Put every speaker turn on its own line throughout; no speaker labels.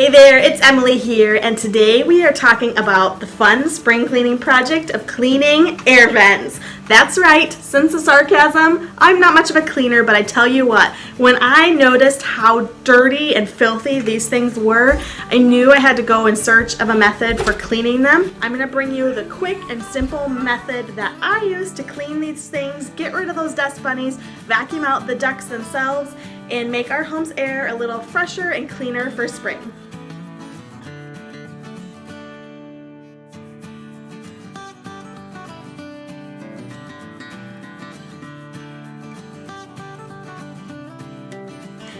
Hey there, it's Emily here, and today we are talking about the fun spring cleaning project of cleaning air vents. That's right, sense the sarcasm. I'm not much of a cleaner, but I tell you what, when I noticed how dirty and filthy these things were, I knew I had to go in search of a method for cleaning them. I'm going to bring you the quick and simple method that I use to clean these things, get rid of those dust bunnies, vacuum out the ducts themselves, and make our home's air a little fresher and cleaner for spring.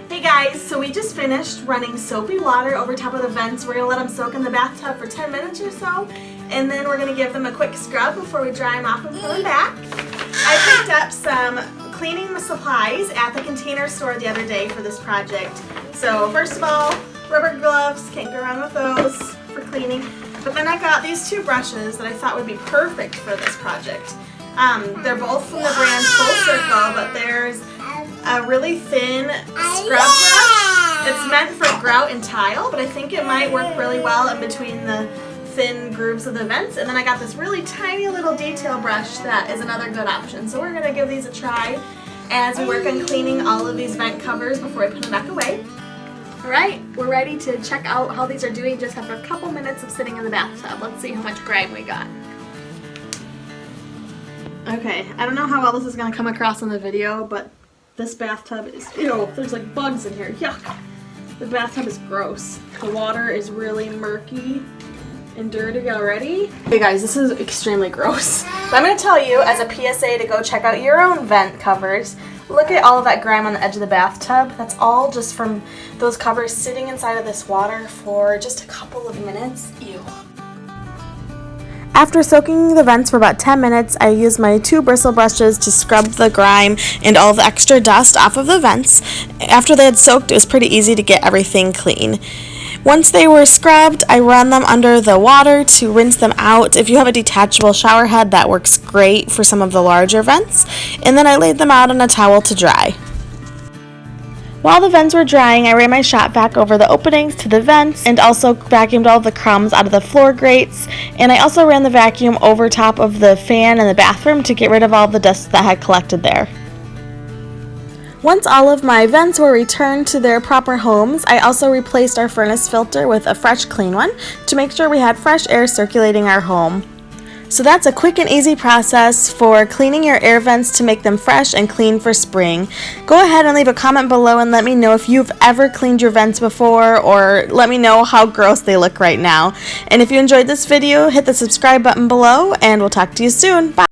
Hey guys, so we just finished running soapy water over top of the vents. We're going to let them soak in the bathtub for 10 minutes or so, and then we're going to give them a quick scrub before we dry them off and put them back. I picked up some cleaning supplies at the Container Store the other day for this project. So first of all, rubber gloves, can't go wrong with those for cleaning. But then I got these two brushes that I thought would be perfect for this project. They're both from the brand Full Circle, but there's a really thin scrub brush. It's meant for grout and tile, but I think it might work really well in between the thin grooves of the vents. And then I got this really tiny little detail brush that is another good option. So we're going to give these a try as we work on cleaning all of these vent covers before we put them back away. Alright, we're ready to check out how these are doing just after a couple minutes of sitting in the bathtub. Let's see how much grime we got. Okay, I don't know how well this is going to come across in the video, but this bathtub is, ew, there's like bugs in here, yuck. The bathtub is gross. The water is really murky and dirty already. Hey guys, this is extremely gross. But I'm going to tell you as a PSA to go check out your own vent covers. Look at all of that grime on the edge of the bathtub. That's all just from those covers sitting inside of this water for just a couple of minutes. Ew. After soaking the vents for about 10 minutes, I used my two bristle brushes to scrub the grime and all the extra dust off of the vents. After they had soaked, it was pretty easy to get everything clean. Once they were scrubbed, I run them under the water to rinse them out. If you have a detachable shower head, that works great for some of the larger vents. And then I laid them out on a towel to dry. While the vents were drying, I ran my shop vac over the openings to the vents and also vacuumed all the crumbs out of the floor grates. And I also ran the vacuum over top of the fan in the bathroom to get rid of all the dust that had collected there. Once all of my vents were returned to their proper homes, I also replaced our furnace filter with a fresh clean one to make sure we had fresh air circulating our home. So that's a quick and easy process for cleaning your air vents to make them fresh and clean for spring. Go ahead and leave a comment below and let me know if you've ever cleaned your vents before, or let me know how gross they look right now. And if you enjoyed this video, hit the subscribe button below, and we'll talk to you soon. Bye!